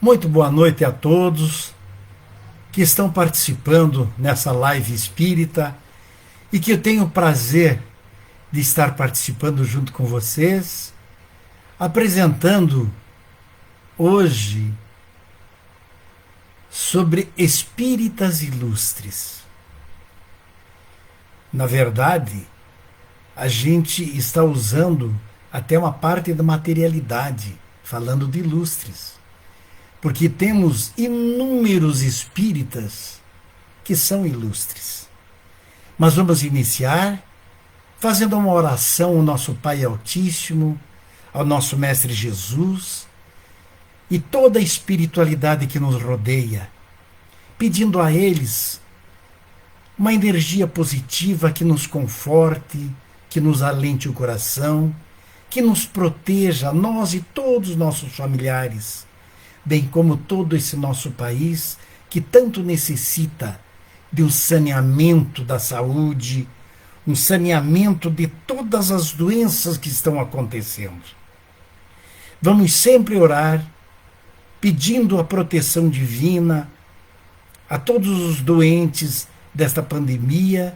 Muito boa noite a todos que estão participando nessa live espírita e que eu tenho o prazer de estar participando junto com vocês, apresentando hoje sobre espíritas ilustres. Na verdade, a gente está usando até uma parte da materialidade, falando de ilustres. Porque temos inúmeros espíritas que são ilustres. Mas vamos iniciar fazendo uma oração ao nosso Pai Altíssimo, ao nosso Mestre Jesus e toda a espiritualidade que nos rodeia, pedindo a eles uma energia positiva que nos conforte, que nos alente o coração, que nos proteja, nós e todos os nossos familiares, bem como todo esse nosso país que tanto necessita de um saneamento da saúde, um saneamento de todas as doenças que estão acontecendo. Vamos sempre orar, pedindo a proteção divina a todos os doentes desta pandemia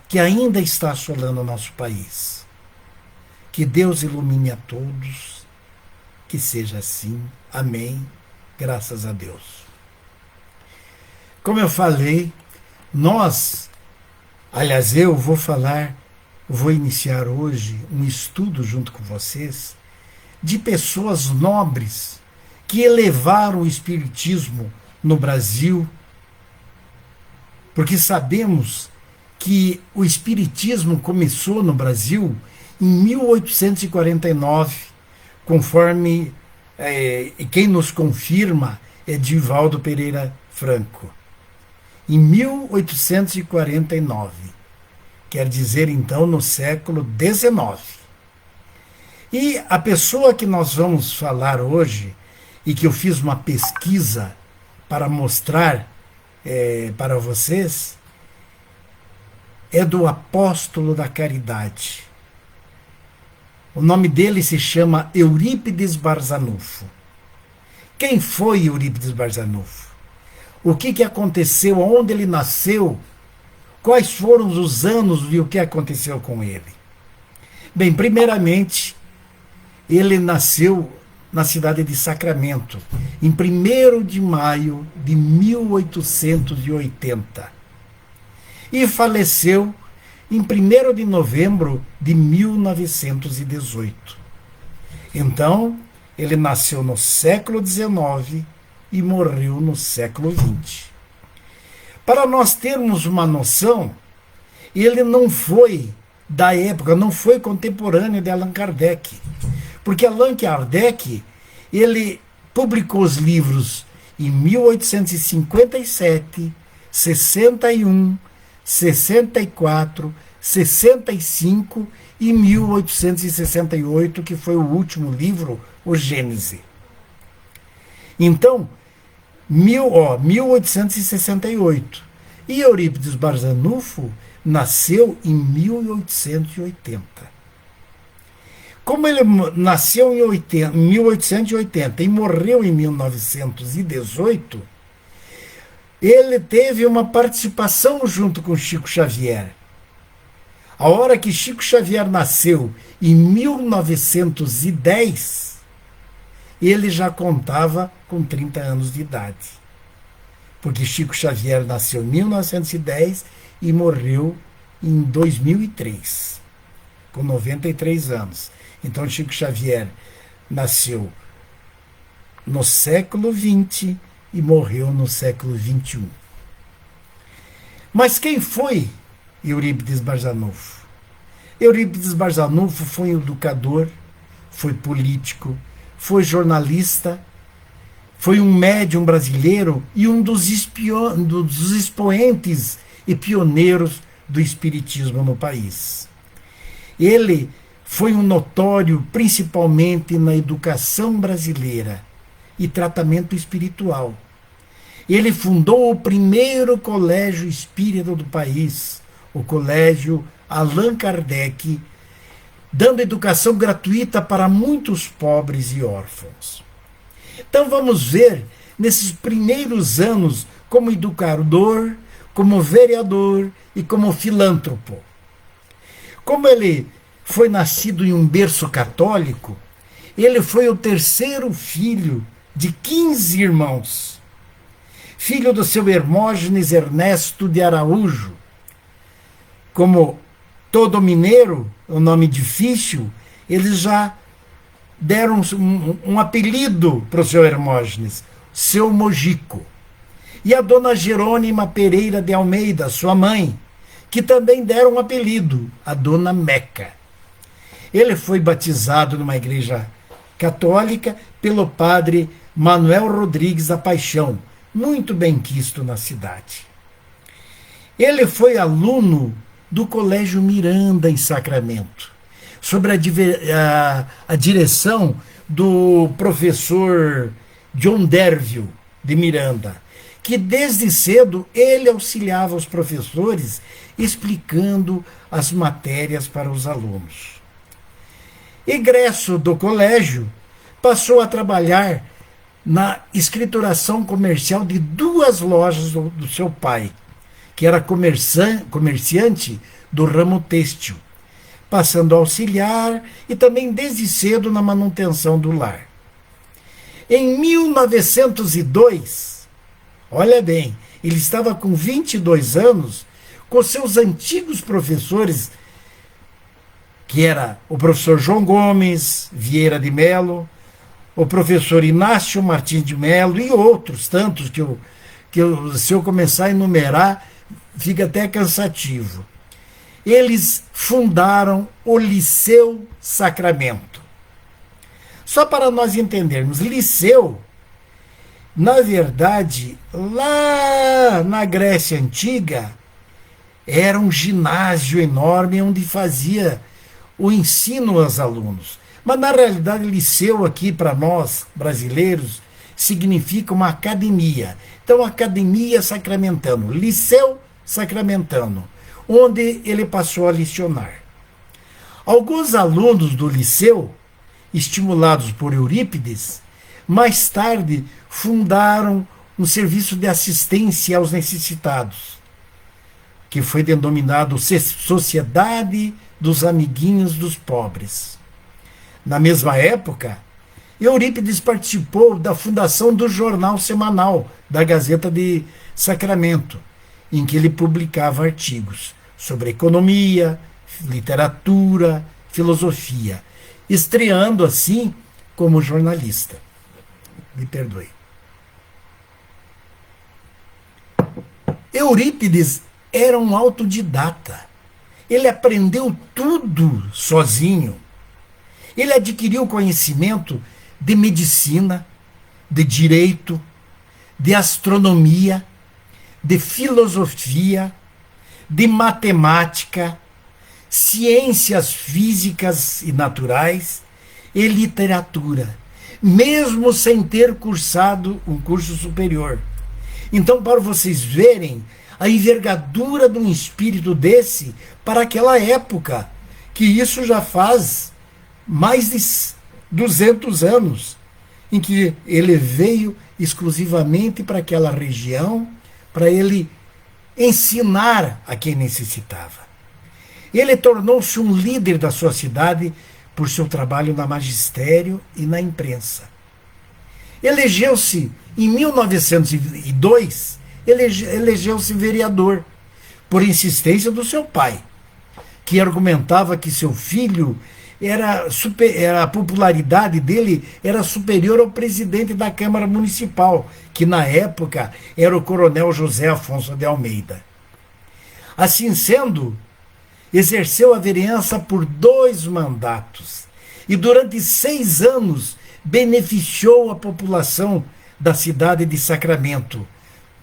que ainda está assolando o nosso país. Que Deus ilumine a todos, que seja assim. Amém. Graças a Deus. Como eu falei, eu vou iniciar hoje um estudo junto com vocês de pessoas nobres que elevaram o espiritismo no Brasil, porque sabemos que o espiritismo começou no Brasil em 1849, conforme quem nos confirma é Divaldo Pereira Franco. Em 1849, quer dizer então no século XIX. E a pessoa que nós vamos falar hoje, e que eu fiz uma pesquisa para mostrar para vocês, é do apóstolo da caridade. O nome dele se chama Eurípides Barzanufo. Quem foi Eurípides Barzanufo? O que aconteceu? Onde ele nasceu? Quais foram os anos e o que aconteceu com ele? Bem, primeiramente, ele nasceu na cidade de Sacramento, em 1º de maio de 1880. E faleceu em 1º de novembro de 1918. Então, ele nasceu no século XIX e morreu no século XX. Para nós termos uma noção, ele não foi da época, não foi contemporâneo de Allan Kardec. Porque Allan Kardec, ele publicou os livros em 1857, 61, 64, 65 e 1868, que foi o último livro, o Gênese. Então, 1868. E Eurípides Barzanufo nasceu em 1880. Como ele nasceu em 1880 e morreu em 1918, ele teve uma participação junto com Chico Xavier. A hora que Chico Xavier nasceu, em 1910, ele já contava com 30 anos de idade. Porque Chico Xavier nasceu em 1910 e morreu em 2003, com 93 anos. Então Chico Xavier nasceu no século XX e morreu no século XXI. Mas quem foi Eurípides Barzanufo? Eurípides Barzanufo foi um educador, foi político, foi jornalista, foi um médium brasileiro e um dos expoentes e pioneiros do espiritismo no país. Ele foi um notório principalmente na educação brasileira e tratamento espiritual. Ele fundou o primeiro colégio espírita do país, o Colégio Allan Kardec, dando educação gratuita para muitos pobres e órfãos. Então vamos ver nesses primeiros anos como educador, como vereador e como filântropo. Como ele foi nascido em um berço católico, ele foi o terceiro filho de 15 irmãos. Filho do seu Hermógenes Ernesto de Araújo. Como todo mineiro, o nome difícil, eles já deram um apelido para o seu Hermógenes, seu Mojico. E a dona Jerônima Pereira de Almeida, sua mãe, que também deram um apelido, a dona Meca. Ele foi batizado numa igreja católica pelo padre Manuel Rodrigues da Paixão, muito benquisto na cidade. Ele foi aluno do Colégio Miranda, em Sacramento, sob a direção do professor John Derville de Miranda, que desde cedo ele auxiliava os professores explicando as matérias para os alunos. Egresso do colégio, passou a trabalhar na escrituração comercial de 2 lojas do seu pai, que era comerciante do ramo têxtil, passando a auxiliar e também desde cedo na manutenção do lar. Em 1902, olha bem, ele estava com 22 anos, com seus antigos professores, que era o professor João Gomes Vieira de Melo, o professor Inácio Martins de Melo e outros tantos que se eu começar a enumerar, fica até cansativo. Eles fundaram o Liceu Sacramento. Só para nós entendermos, liceu, na verdade, lá na Grécia Antiga, era um ginásio enorme onde fazia o ensino aos alunos. Mas, na realidade, liceu aqui, para nós, brasileiros, significa uma academia. Então, Academia Sacramentano, Liceu Sacramentano, onde ele passou a lecionar. Alguns alunos do liceu, estimulados por Eurípides, mais tarde fundaram um serviço de assistência aos necessitados, que foi denominado Sociedade dos Amiguinhos dos Pobres. Na mesma época, Eurípides participou da fundação do jornal semanal da Gazeta de Sacramento, em que ele publicava artigos sobre economia, literatura, filosofia, estreando assim como jornalista. Me perdoe. Eurípides era um autodidata. Ele aprendeu tudo sozinho. Ele adquiriu conhecimento de medicina, de direito, de astronomia, de filosofia, de matemática, ciências físicas e naturais e literatura, mesmo sem ter cursado um curso superior. Então, para vocês verem a envergadura de um espírito desse para aquela época, que isso já faz mais de 200 anos, em que ele veio exclusivamente para aquela região, para ele ensinar a quem necessitava. Ele tornou-se um líder da sua cidade por seu trabalho na magistério e na imprensa. Elegeu-se em 1902, elegeu-se vereador, por insistência do seu pai, que argumentava que seu filho a popularidade dele era superior ao presidente da Câmara Municipal, que na época era o coronel José Afonso de Almeida. Assim sendo, exerceu a vereança por 2 mandatos e durante 6 anos beneficiou a população da cidade de Sacramento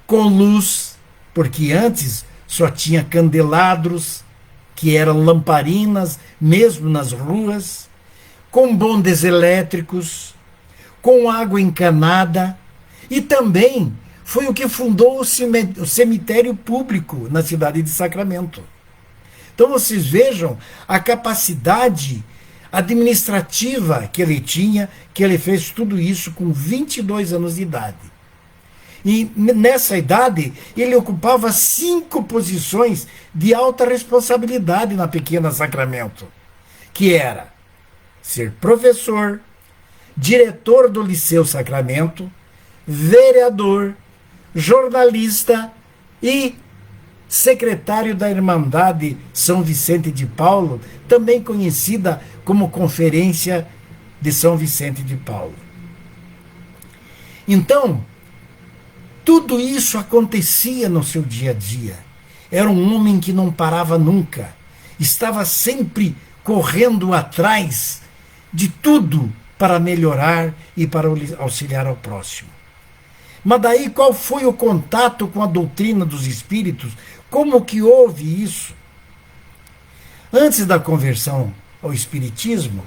com luz, porque antes só tinha candelabros, que eram lamparinas, mesmo nas ruas, com bondes elétricos, com água encanada, e também foi o que fundou o cemitério público na cidade de Sacramento. Então vocês vejam a capacidade administrativa que ele tinha, que ele fez tudo isso com 22 anos de idade. E nessa idade, ele ocupava 5 posições de alta responsabilidade na Pequena Sacramento, que era ser professor, diretor do Liceu Sacramento, vereador, jornalista e secretário da Irmandade São Vicente de Paulo, também conhecida como Conferência de São Vicente de Paulo. Então, tudo isso acontecia no seu dia a dia. Era um homem que não parava nunca, estava sempre correndo atrás de tudo para melhorar e para auxiliar ao próximo. Mas daí qual foi o contato com a doutrina dos espíritos? Como que houve isso? Antes da conversão ao espiritismo,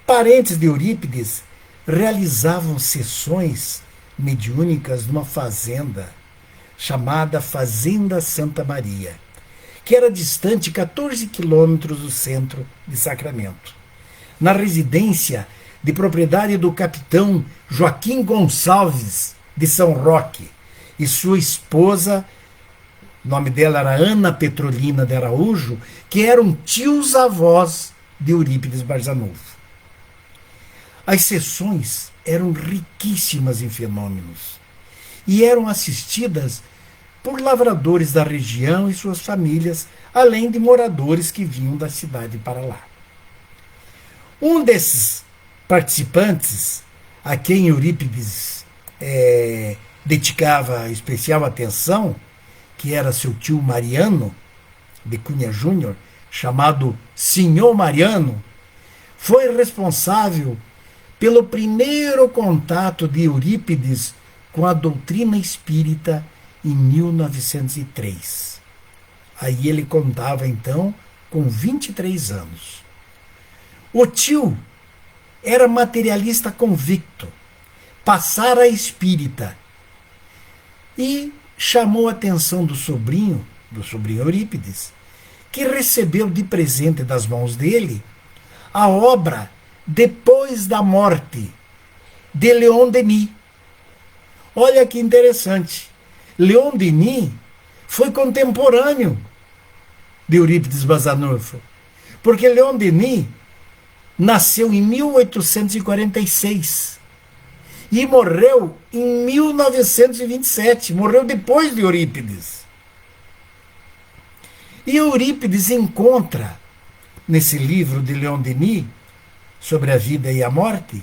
parentes de Eurípides realizavam sessões mediúnicas numa fazenda chamada Fazenda Santa Maria, que era distante 14 quilômetros do centro de Sacramento, na residência de propriedade do capitão Joaquim Gonçalves de São Roque e sua esposa, o nome dela era Ana Petrolina de Araújo, que eram tios-avós de Eurípides Barzanufo. As sessões eram riquíssimas em fenômenos e eram assistidas por lavradores da região e suas famílias, além de moradores que vinham da cidade para lá. Um desses participantes, a quem Eurípides dedicava especial atenção, que era seu tio Mariano, de Cunha Júnior, chamado Senhor Mariano, foi responsável pelo primeiro contato de Eurípides com a doutrina espírita em 1903. Aí ele contava, então, com 23 anos. O tio era materialista convicto, passara a espírita, e chamou a atenção do sobrinho Eurípides, que recebeu de presente das mãos dele a obra Depois da Morte, de Leon Denis. Olha que interessante. Leon Denis foi contemporâneo de Eurípides Barzanufo, porque Leon Denis nasceu em 1846 e morreu em 1927, morreu depois de Eurípides. E Eurípides encontra, nesse livro de Leon Denis, sobre a vida e a morte,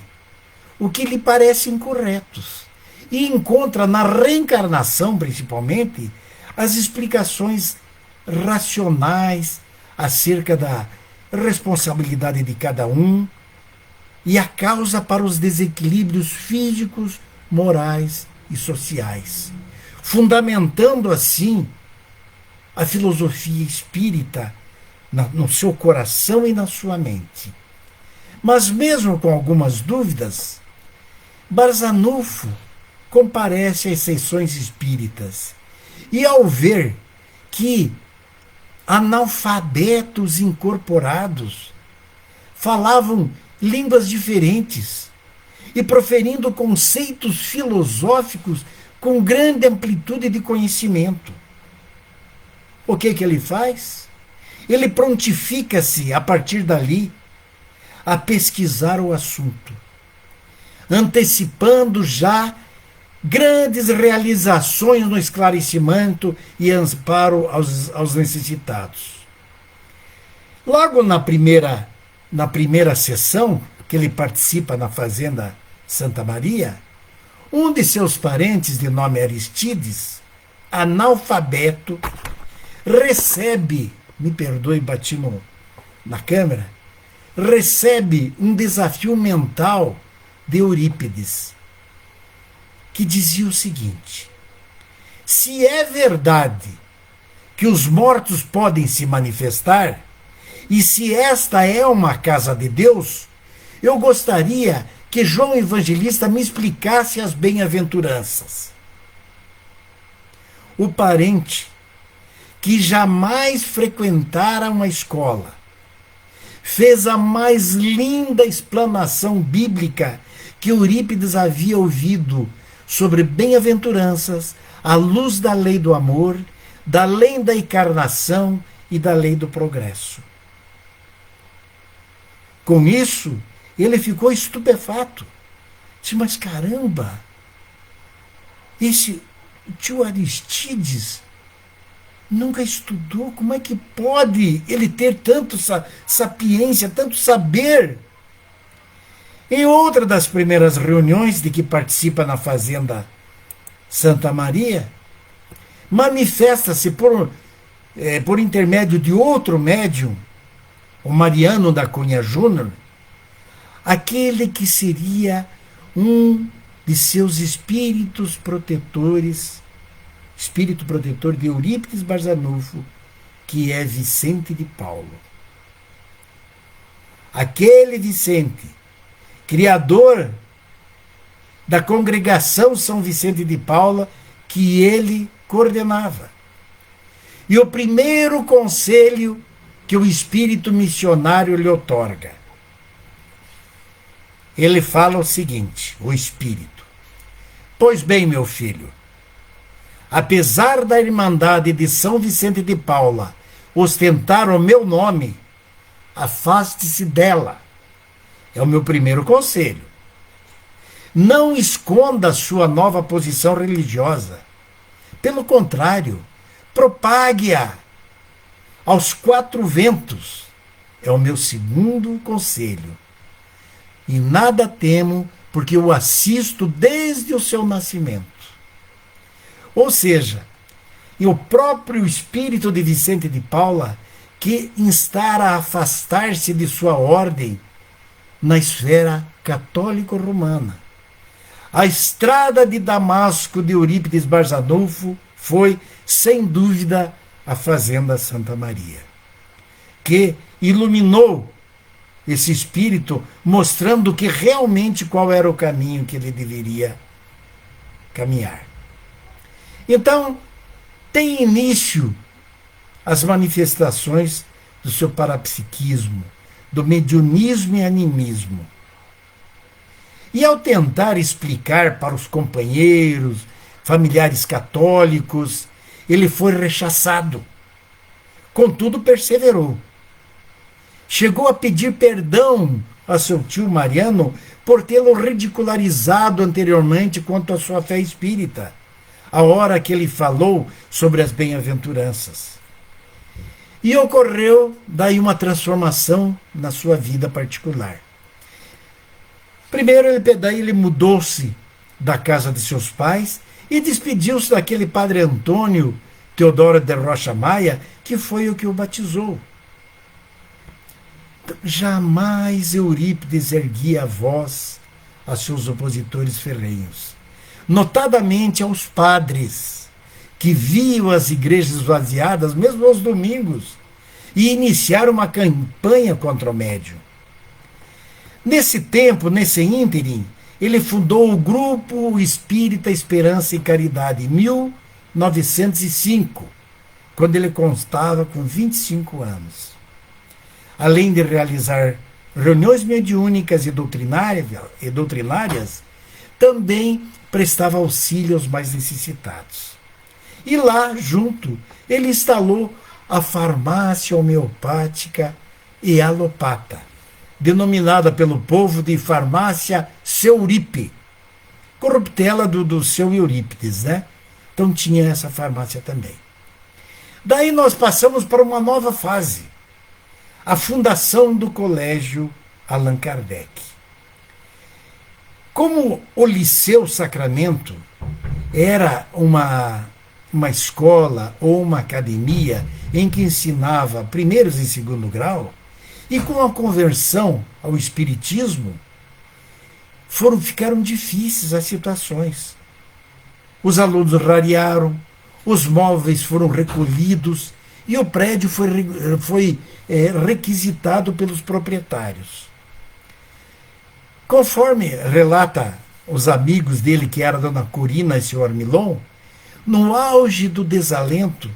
o que lhe parece incorretos. E encontra na reencarnação, principalmente, as explicações racionais acerca da responsabilidade de cada um e a causa para os desequilíbrios físicos, morais e sociais, fundamentando assim a filosofia espírita no seu coração e na sua mente. Mas mesmo com algumas dúvidas, Barzanufo comparece às sessões espíritas e, ao ver que analfabetos incorporados falavam línguas diferentes e proferindo conceitos filosóficos com grande amplitude de conhecimento, o que ele faz? Ele prontifica-se, a partir dali, a pesquisar o assunto, antecipando já grandes realizações no esclarecimento e amparo aos necessitados. Logo na primeira sessão, que ele participa na Fazenda Santa Maria, um de seus parentes, de nome Aristides, analfabeto, recebe, me perdoe, bati na câmera, recebe um desafio mental de Eurípides, que dizia o seguinte: se é verdade que os mortos podem se manifestar, e se esta é uma casa de Deus, eu gostaria que João Evangelista me explicasse as bem-aventuranças. O parente, que jamais frequentara uma escola, fez a mais linda explanação bíblica que Eurípides havia ouvido sobre bem-aventuranças, à luz da lei do amor, da lei da encarnação e da lei do progresso. Com isso, ele ficou estupefato. Disse, mas caramba, esse tio Aristides nunca estudou, como é que pode ele ter tanto sapiência, tanto saber? Em outra das primeiras reuniões de que participa na Fazenda Santa Maria, manifesta-se por intermédio de outro médium, o Mariano da Cunha Júnior, aquele que seria um de seus espíritos protetores, espírito protetor de Eurípides Barçanufo, que é Vicente de Paulo. Aquele Vicente, criador da congregação São Vicente de Paula, que ele coordenava. E o primeiro conselho que o espírito missionário lhe outorga, ele fala o seguinte, o espírito: pois bem, meu filho, apesar da Irmandade de São Vicente de Paula ostentar o meu nome, afaste-se dela. É o meu primeiro conselho. Não esconda sua nova posição religiosa. Pelo contrário, propague-a aos quatro ventos. É o meu segundo conselho. E nada temo, porque o assisto desde o seu nascimento. Ou seja, e o próprio espírito de Vicente de Paula, que insta a afastar-se de sua ordem na esfera católico-romana. A estrada de Damasco de Eurípides Barçanufo foi, sem dúvida, a Fazenda Santa Maria, que iluminou esse espírito, mostrando que realmente qual era o caminho que ele deveria caminhar. Então, tem início as manifestações do seu parapsiquismo, do mediunismo e animismo. E ao tentar explicar para os companheiros, familiares católicos, ele foi rechaçado. Contudo, perseverou. Chegou a pedir perdão a seu tio Mariano por tê-lo ridicularizado anteriormente quanto à sua fé espírita, a hora que ele falou sobre as bem-aventuranças. E ocorreu daí uma transformação na sua vida particular. Primeiro, ele mudou-se da casa de seus pais e despediu-se daquele padre Antônio Teodoro de Rocha Maia, que foi o que o batizou. Jamais Eurípides erguia a voz a seus opositores ferrenhos, notadamente aos padres, que viam as igrejas esvaziadas, mesmo aos domingos, e iniciaram uma campanha contra o médium. Nesse tempo, nesse ínterim, ele fundou o Grupo Espírita Esperança e Caridade, em 1905, quando ele constava com 25 anos. Além de realizar reuniões mediúnicas e doutrinárias, também prestava auxílio aos mais necessitados. E lá, junto, ele instalou a farmácia homeopática e alopata, denominada pelo povo de farmácia Seuripe, corruptela do seu Eurípides, né? Então tinha essa farmácia também. Daí nós passamos para uma nova fase, a fundação do Colégio Allan Kardec. Como o Liceu Sacramento era uma escola ou uma academia em que ensinava primeiros e segundo grau, e com a conversão ao espiritismo, ficaram difíceis as situações. Os alunos rarearam, os móveis foram recolhidos e o prédio foi requisitado pelos proprietários. Conforme relata os amigos dele, que era a dona Corina e seu Armilon, no auge do desalento,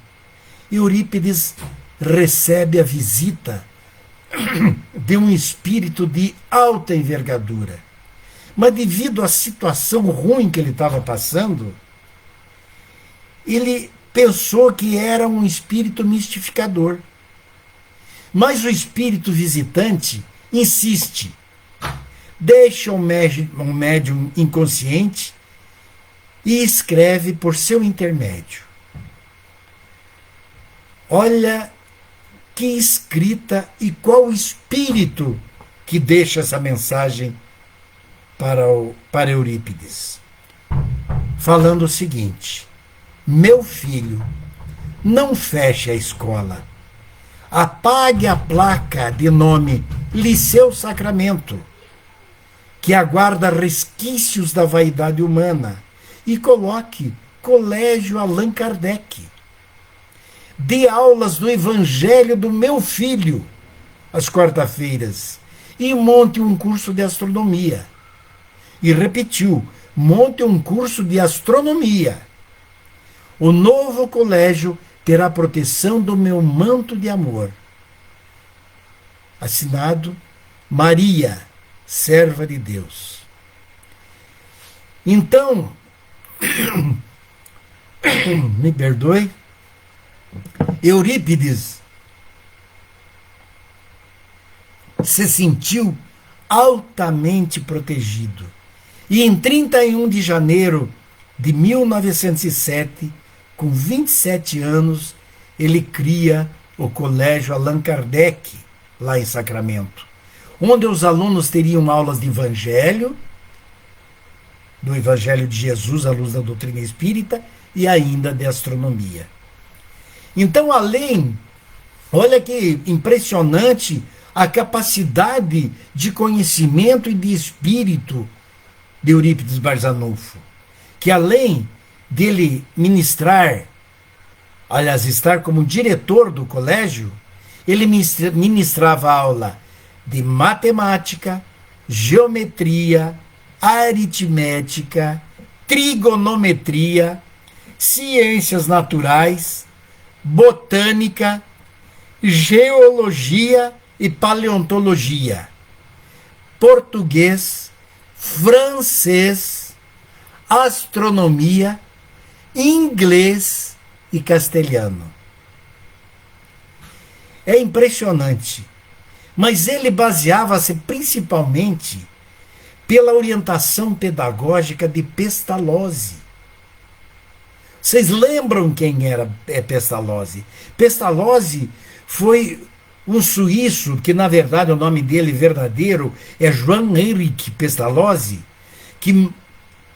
Eurípides recebe a visita de um espírito de alta envergadura, Mas devido à situação ruim que ele estava passando, ele pensou que era um espírito mistificador. Mas o espírito visitante insiste. Deixa um médium inconsciente e escreve por seu intermédio. Olha que escrita e qual espírito que deixa essa mensagem para Eurípides. Falando o seguinte: meu filho, não feche a escola. Apague a placa de nome Liceu Sacramento, que aguarda resquícios da vaidade humana, e coloque Colégio Allan Kardec. Dê aulas do Evangelho do meu filho às quarta-feiras e monte um curso de astronomia. E repetiu: monte um curso de astronomia. O novo colégio terá proteção do meu manto de amor. Assinado Maria, serva de Deus. Então, me perdoe, Eurípides se sentiu altamente protegido. E em 31 de janeiro de 1907, com 27 anos, ele cria o Colégio Allan Kardec, lá em Sacramento, onde os alunos teriam aulas de Evangelho, do Evangelho de Jesus à luz da doutrina espírita, e ainda de astronomia. Então, olha que impressionante a capacidade de conhecimento e de espírito de Eurípides Barzanufo, que além dele ministrar, aliás, estar como diretor do colégio, ele ministrava aula de matemática, geometria, aritmética, trigonometria, ciências naturais, botânica, geologia e paleontologia, português, francês, astronomia, inglês e castelhano. É impressionante, mas ele baseava-se principalmente pela orientação pedagógica de Pestalozzi. Vocês lembram quem era Pestalozzi? Pestalozzi foi um suíço, que na verdade o nome dele verdadeiro é Johann Heinrich Pestalozzi, que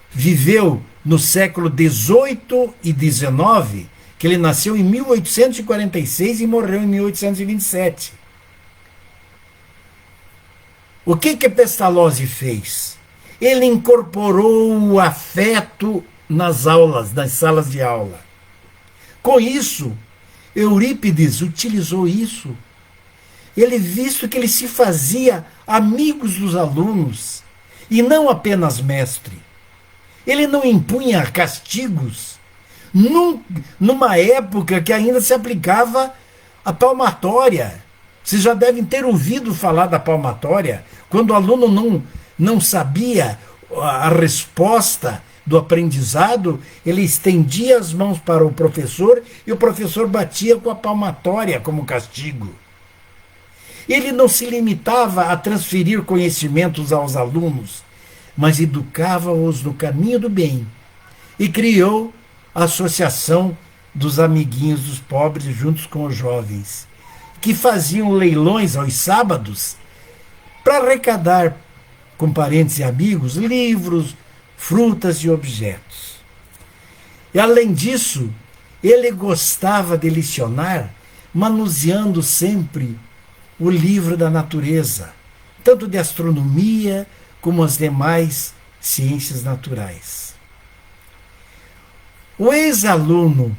viveu no século XVIII e XIX, que ele nasceu em 1846 e morreu em 1827. O que Pestalozzi fez? Ele incorporou o afeto nas aulas, nas salas de aula. Com isso, Eurípides utilizou isso. Ele, visto que ele se fazia amigos dos alunos e não apenas mestre. Ele não impunha castigos numa época que ainda se aplicava a palmatória. Vocês já devem ter ouvido falar da palmatória, quando o aluno não sabia a resposta do aprendizado, ele estendia as mãos para o professor e o professor batia com a palmatória como castigo. Ele não se limitava a transferir conhecimentos aos alunos, mas educava-os no caminho do bem e criou a Associação dos Amiguinhos dos Pobres juntos com os jovens, que faziam leilões aos sábados para arrecadar com parentes e amigos livros, frutas e objetos. E além disso, ele gostava de lecionar manuseando sempre o livro da natureza, tanto de astronomia como as demais ciências naturais. O ex-aluno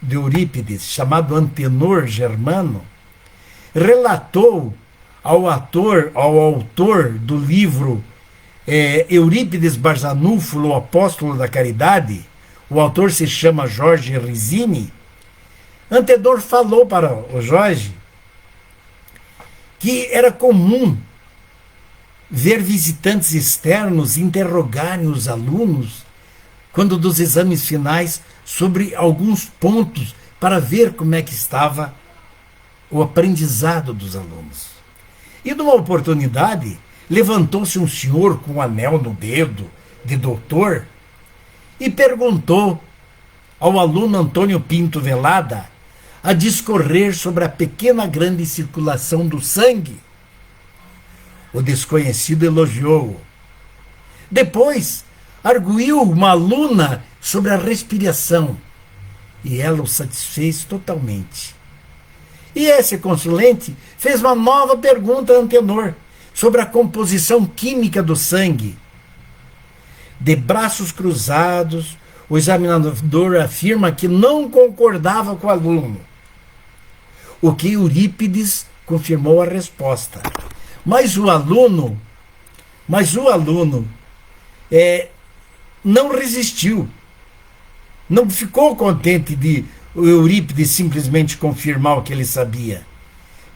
de Eurípides, chamado Antenor Germano, relatou ao autor do livro Eurípides Barzanufo, o Apóstolo da Caridade, o autor se chama Jorge Rizzini. Antenor falou para o Jorge que era comum ver visitantes externos interrogarem os alunos, quando dos exames finais, sobre alguns pontos para ver como é que estava o aprendizado dos alunos. E numa oportunidade, levantou-se um senhor com um anel no dedo, de doutor, e perguntou ao aluno Antônio Pinto Velada a discorrer sobre a pequena grande circulação do sangue. O desconhecido elogiou-o. Depois, arguiu uma aluna sobre a respiração, e ela o satisfez totalmente. E esse consulente fez uma nova pergunta ao antenor sobre a composição química do sangue. De braços cruzados, o examinador afirma que não concordava com o aluno, o que Eurípides confirmou a resposta. Mas o aluno não resistiu. Não ficou contente de o Eurípides simplesmente confirmar o que ele sabia.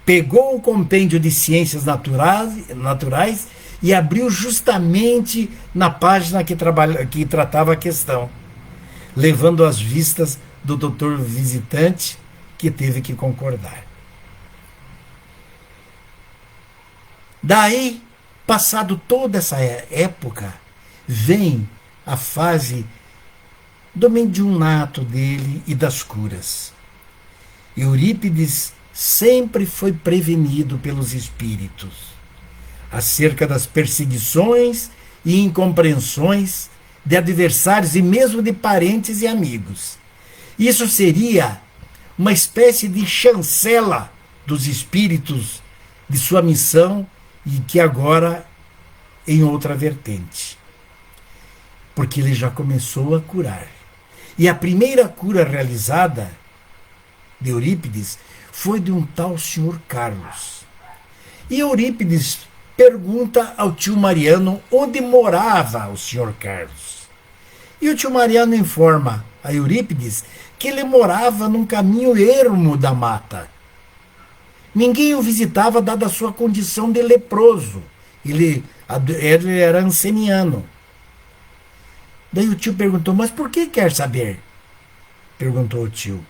Pegou o compêndio de ciências naturais e abriu justamente na página que tratava a questão, levando às vistas do doutor visitante, que teve que concordar. Daí, passado toda essa época, vem a fase do mediunato dele e das curas. Eurípides sempre foi prevenido pelos espíritos acerca das perseguições e incompreensões de adversários e mesmo de parentes e amigos. Isso seria uma espécie de chancela dos espíritos de sua missão, e que agora em outra vertente, porque ele já começou a curar. E a primeira cura realizada de Eurípides foi de um tal senhor Carlos. E Eurípides pergunta ao tio Mariano onde morava o senhor Carlos. E o tio Mariano informa a Eurípides que ele morava num caminho ermo da mata. Ninguém o visitava, dada a sua condição de leproso. Ele era anceniano. Daí o tio perguntou, mas por que quer saber? Perguntou o tio.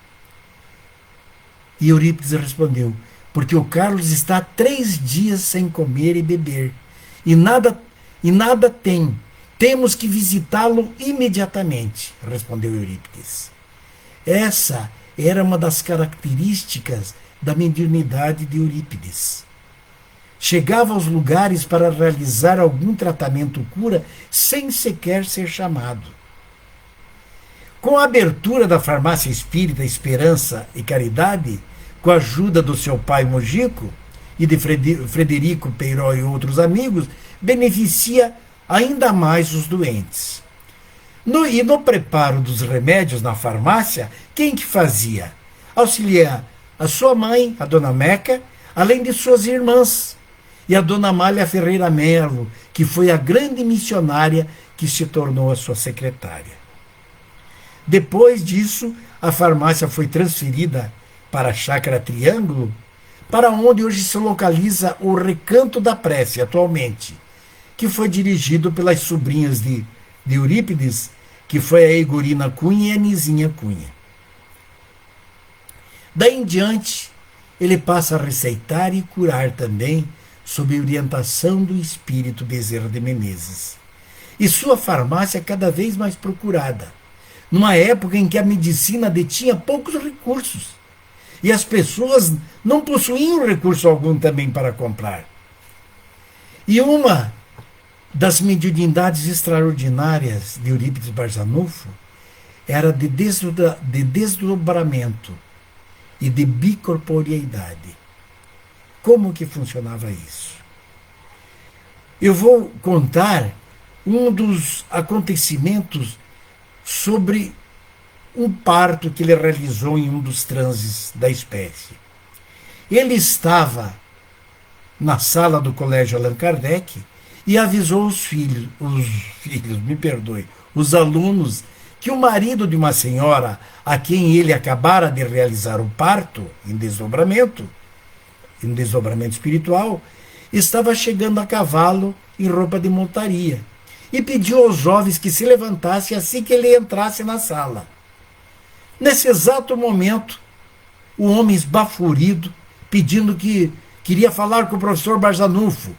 E Eurípides respondeu, porque o Carlos está há 3 dias sem comer e beber, e nada tem. Temos que visitá-lo imediatamente, respondeu Eurípides. Essa era uma das características da mediunidade de Eurípides. Chegava aos lugares para realizar algum tratamento ou cura sem sequer ser chamado. Com a abertura da farmácia espírita Esperança e Caridade, com a ajuda do seu pai Mojico e de Frederico Peiró e outros amigos, beneficia ainda mais os doentes. No preparo dos remédios na farmácia, quem que fazia? Auxiliar a sua mãe, a dona Meca, além de suas irmãs, e a dona Amália Ferreira Melo, que foi a grande missionária que se tornou a sua secretária. Depois disso, a farmácia foi transferida para a Chácara Triângulo, para onde hoje se localiza o Recanto da Prece, atualmente, que foi dirigido pelas sobrinhas de Eurípides, que foi a Egorina Cunha e a Nizinha Cunha. Daí em diante, ele passa a receitar e curar também, sob orientação do espírito Bezerra de Menezes. E sua farmácia é cada vez mais procurada, numa época em que a medicina detinha poucos recursos, e as pessoas não possuíam recurso algum também para comprar. E uma das mediunidades extraordinárias de Eurípides Barzanufo era de desdobramento e de bicorporeidade. Como que funcionava isso? Eu vou contar um dos acontecimentos sobre um parto que ele realizou em um dos transes da espécie. Ele estava na sala do Colégio Allan Kardec e avisou os alunos, que o marido de uma senhora a quem ele acabara de realizar o parto em desdobramento espiritual, estava chegando a cavalo em roupa de montaria e pediu aos jovens que se levantassem assim que ele entrasse na sala. Nesse exato momento, o homem esbaforido, pedindo que queria falar com o professor Barzanufo,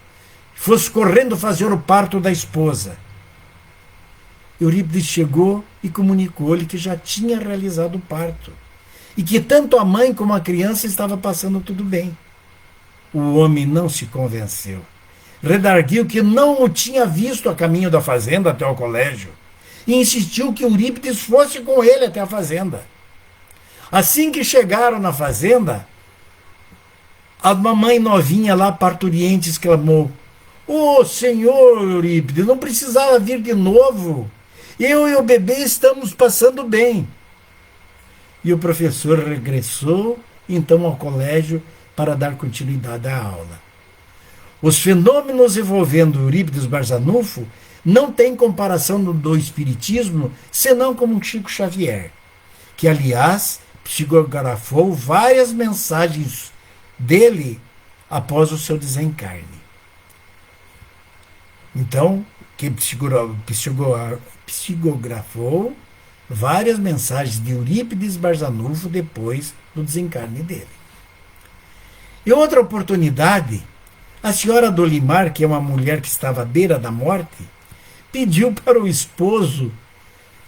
fosse correndo fazer o parto da esposa. Eurípides chegou e comunicou-lhe que já tinha realizado o parto e que tanto a mãe como a criança estava passando tudo bem. O homem não se convenceu. Redarguiu que não o tinha visto a caminho da fazenda até o colégio e insistiu que Eurípides fosse com ele até a fazenda. Assim que chegaram na fazenda, a mamãe novinha lá, parturiente, exclamou: "Ô, senhor Eurípides, não precisava vir de novo. Eu e o bebê estamos passando bem." E o professor regressou, então, ao colégio para dar continuidade à aula. Os fenômenos envolvendo Eurípides Barzanufo não têm comparação do espiritismo, senão como Chico Xavier, que, aliás, psicografou várias mensagens dele após o seu desencarne. Então, que psicografou várias mensagens de Eurípides Barzanufo depois do desencarne dele. Em outra oportunidade, a senhora Dolimar, que é uma mulher que estava à beira da morte, pediu para o esposo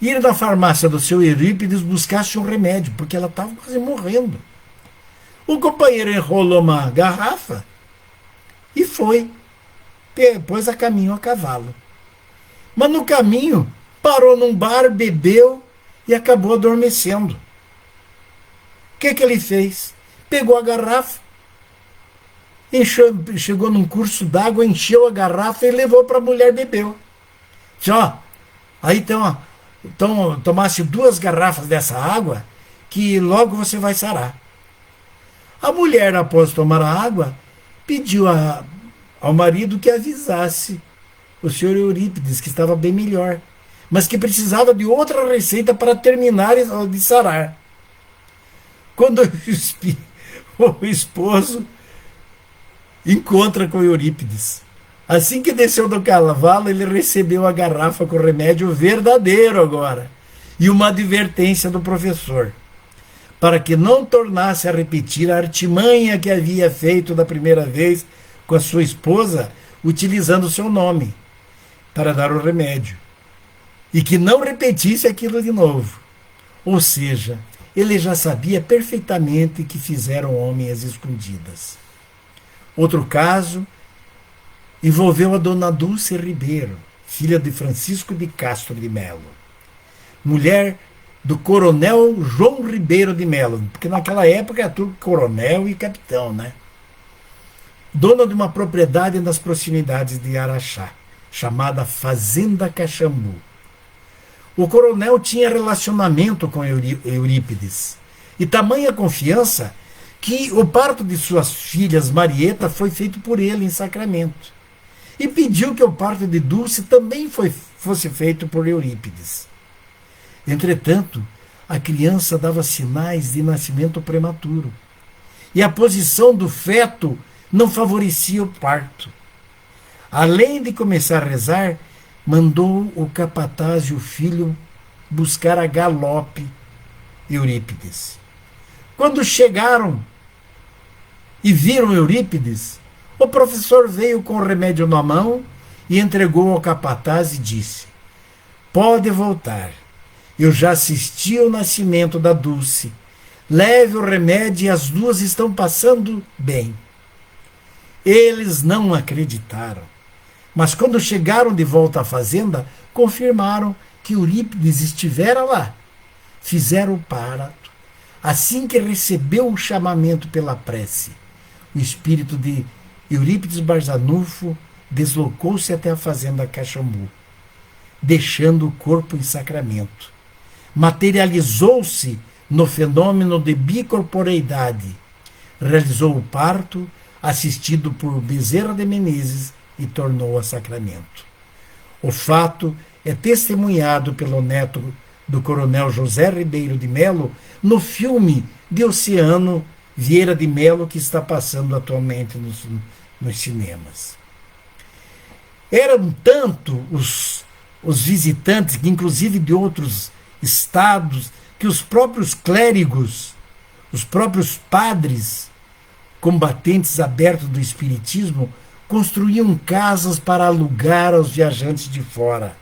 ir na farmácia do seu Eurípides buscar-se um remédio, porque ela estava quase morrendo. O companheiro enrolou uma garrafa e foi, pôs a caminho a cavalo. Mas no caminho parou num bar, bebeu e acabou adormecendo. O que ele fez? Pegou a garrafa, chegou num curso d'água, encheu a garrafa e levou para a mulher, bebeu. Disse: "Ó, aí então, tomasse 2 garrafas dessa água que logo você vai sarar." A mulher, após tomar a água, pediu ao marido que avisasse o senhor Eurípides que estava bem melhor, mas que precisava de outra receita para terminar de sarar. Quando o esposo encontra com Eurípides, assim que desceu do cavalo, ele recebeu a garrafa com remédio verdadeiro agora e uma advertência do professor, para que não tornasse a repetir a artimanha que havia feito da primeira vez com a sua esposa, utilizando o seu nome para dar o remédio, e que não repetisse aquilo de novo. Ou seja, ele já sabia perfeitamente que fizeram homem às escondidas. Outro caso envolveu a dona Dulce Ribeiro, filha de Francisco de Castro de Melo, mulher do coronel João Ribeiro de Melo, porque naquela época era tudo coronel e capitão, né? Dona de uma propriedade nas proximidades de Araxá, chamada Fazenda Caxambu. O coronel tinha relacionamento com Eurípides, e tamanha confiança que o parto de suas filhas Marieta foi feito por ele em Sacramento, e pediu que o parto de Dulce também fosse feito por Eurípides. Entretanto, a criança dava sinais de nascimento prematuro, e a posição do feto não favorecia o parto. Além de começar a rezar, mandou o capataz e o filho buscar a galope Eurípides. Quando chegaram e viram Eurípides, o professor veio com o remédio na mão e entregou ao capataz e disse: "Pode voltar. Eu já assisti ao nascimento da Dulce. Leve o remédio e as 2 estão passando bem." Eles não acreditaram, mas quando chegaram de volta à fazenda, confirmaram que Eurípides estivera lá. Fizeram o parto. Assim que recebeu o chamamento pela prece, o espírito de Eurípides Barzanufo deslocou-se até a fazenda Caxambu, deixando o corpo em Sacramento. Materializou-se no fenômeno de bicorporeidade. Realizou o parto, assistido por Bezerra de Menezes, e tornou a Sacramento. O fato é testemunhado pelo neto do coronel José Ribeiro de Melo no filme de Oceano Vieira de Melo, que está passando atualmente nos cinemas. Eram tanto os visitantes, inclusive de outros estados, que os próprios clérigos, os próprios padres, combatentes abertos do espiritismo, construíam casas para alugar aos viajantes de fora.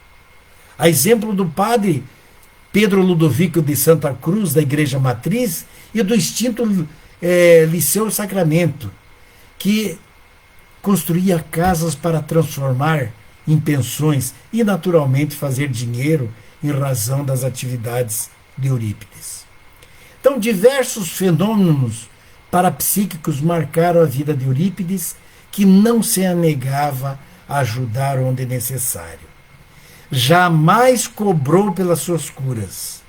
A exemplo do padre Pedro Ludovico de Santa Cruz, da Igreja Matriz, e do extinto Liceu Sacramento, que construía casas para transformar em pensões e, naturalmente, fazer dinheiro em razão das atividades de Eurípides. Então, diversos fenômenos parapsíquicos marcaram a vida de Eurípides, que não se anegava a ajudar onde necessário. Jamais cobrou pelas suas curas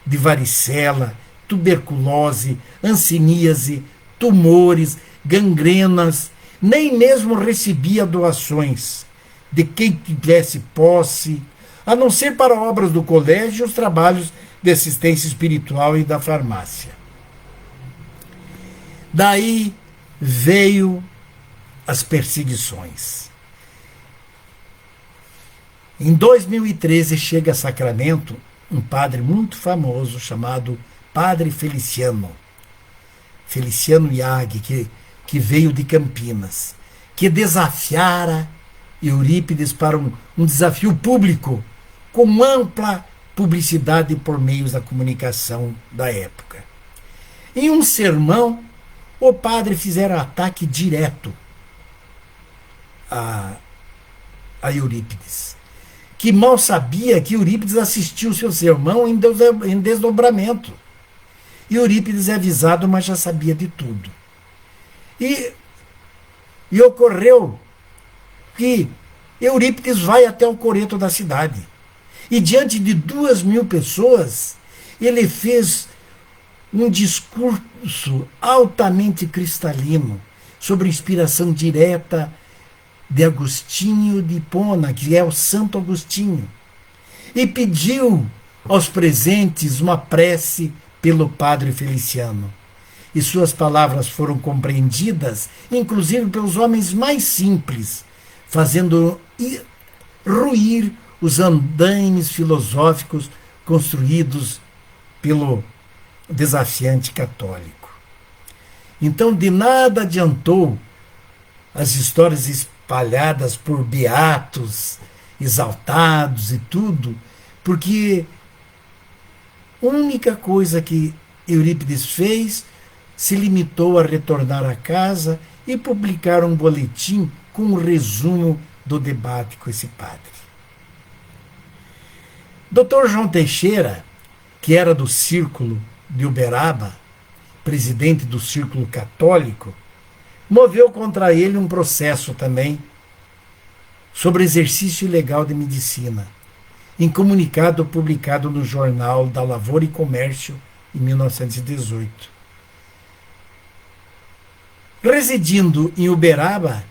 de varicela, tuberculose, hanseníase, tumores, gangrenas, nem mesmo recebia doações de quem tivesse posse, a não ser para obras do colégio e os trabalhos de assistência espiritual e da farmácia. Daí veio as perseguições. Em 2013 chega a Sacramento um padre muito famoso chamado Padre Feliciano Iag, que veio de Campinas, que desafiara Eurípides para um desafio público, com ampla publicidade por meios da comunicação da época. Em um sermão, o padre fizera ataque direto a Eurípides, que mal sabia que Eurípides assistiu o seu sermão em desdobramento. E Eurípides é avisado, mas já sabia de tudo. E ocorreu que Eurípides vai até o coreto da cidade. E diante de 2.000 pessoas, ele fez um discurso altamente cristalino sobre inspiração direta de Agostinho de Hipona, que é o Santo Agostinho, e pediu aos presentes uma prece pelo Padre Feliciano. E suas palavras foram compreendidas, inclusive pelos homens mais simples, fazendo ruir os andaimes filosóficos construídos pelo desafiante católico. Então, de nada adiantou as histórias espalhadas por beatos, exaltados e tudo, porque a única coisa que Eurípides fez se limitou a retornar a casa e publicar um boletim com um resumo do debate com esse padre. Dr. João Teixeira, que era do Círculo de Uberaba, presidente do Círculo Católico, moveu contra ele um processo também sobre exercício ilegal de medicina, em comunicado publicado no Jornal da Lavoura e Comércio em 1918. Residindo em Uberaba,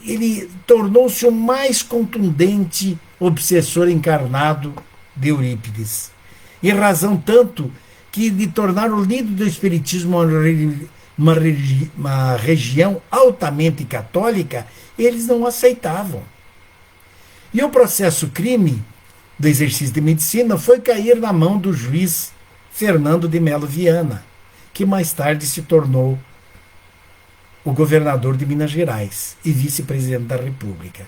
ele tornou-se o mais contundente obsessor encarnado de Eurípides, em razão tanto que de tornar o líder do espiritismo uma região altamente católica, eles não aceitavam. E o processo crime do exercício de medicina foi cair na mão do juiz Fernando de Melo Viana, que mais tarde se tornou o governador de Minas Gerais e vice-presidente da República.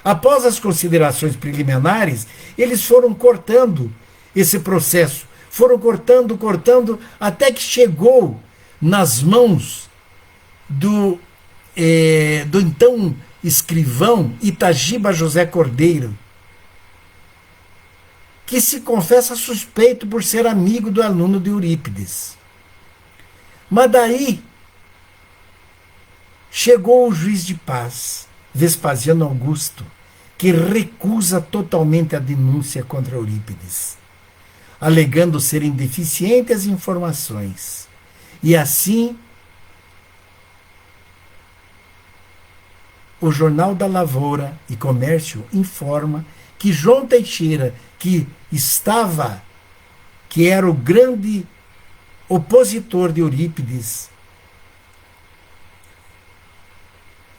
Após as considerações preliminares, eles foram cortando esse processo, foram cortando, até que chegou nas mãos do então escrivão Itagiba José Cordeiro, que se confessa suspeito por ser amigo do aluno de Eurípides. Mas daí chegou o juiz de paz, Vespasiano Augusto, que recusa totalmente a denúncia contra Eurípides, alegando serem deficientes as informações. E assim, o Jornal da Lavoura e Comércio informa que João Teixeira, que era o grande opositor de Eurípides,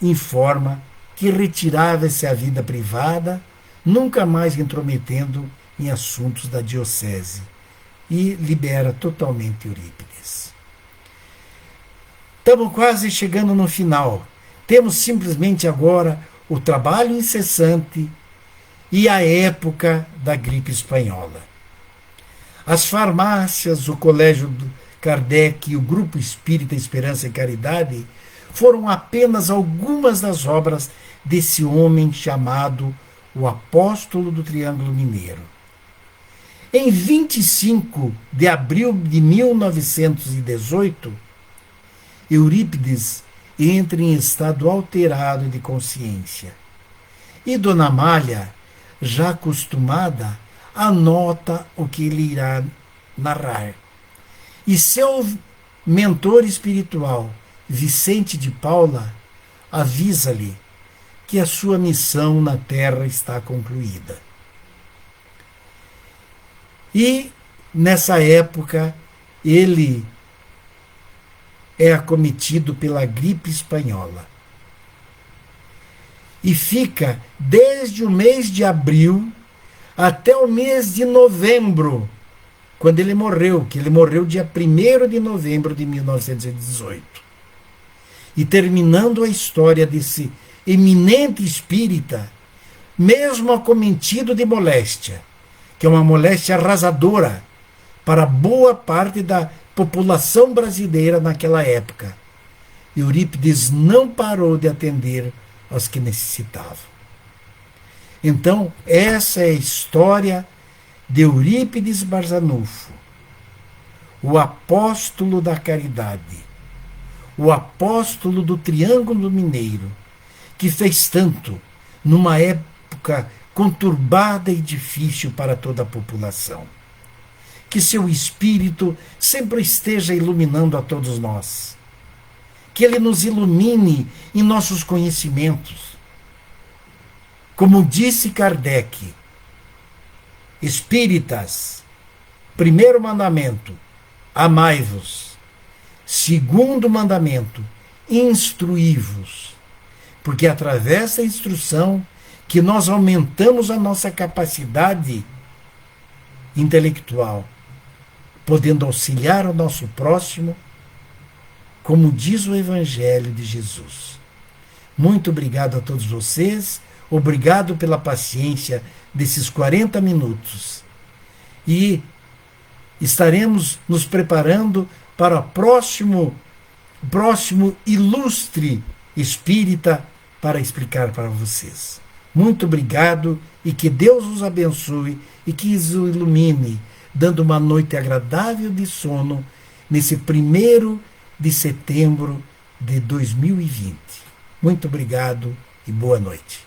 informa que retirava-se à vida privada, nunca mais intrometendo em assuntos da diocese, e libera totalmente Eurípides. Estamos quase chegando no final. Temos simplesmente agora o trabalho incessante e a época da gripe espanhola. As farmácias, o Colégio Kardec e o Grupo Espírita Esperança e Caridade foram apenas algumas das obras desse homem chamado o Apóstolo do Triângulo Mineiro. Em 25 de abril de 1918, Eurípides entra em estado alterado de consciência. E Dona Amália, já acostumada, anota o que ele irá narrar. E seu mentor espiritual, Vicente de Paula, avisa-lhe que a sua missão na Terra está concluída. E, nessa época, ele é acometido pela gripe espanhola. E fica desde o mês de abril até o mês de novembro, quando ele morreu, que ele morreu dia 1º de novembro de 1918. E terminando a história desse eminente espírita, mesmo acometido de moléstia, que é uma moléstia arrasadora para boa parte da população brasileira naquela época, Eurípides não parou de atender aos que necessitavam. Então, essa é a história de Eurípides Barzanufo, o apóstolo da caridade, o apóstolo do Triângulo Mineiro, que fez tanto numa época conturbada e difícil para toda a população. Que seu espírito sempre esteja iluminando a todos nós. Que ele nos ilumine em nossos conhecimentos. Como disse Kardec, espíritas, primeiro mandamento, amai-vos. Segundo mandamento, instruí-vos. Porque é através da instrução que nós aumentamos a nossa capacidade intelectual, podendo auxiliar o nosso próximo, como diz o Evangelho de Jesus. Muito obrigado a todos vocês, obrigado pela paciência desses 40 minutos. E estaremos nos preparando para o próximo ilustre espírita para explicar para vocês. Muito obrigado e que Deus os abençoe e que os ilumine, dando uma noite agradável de sono nesse 1º de setembro de 2020. Muito obrigado e boa noite.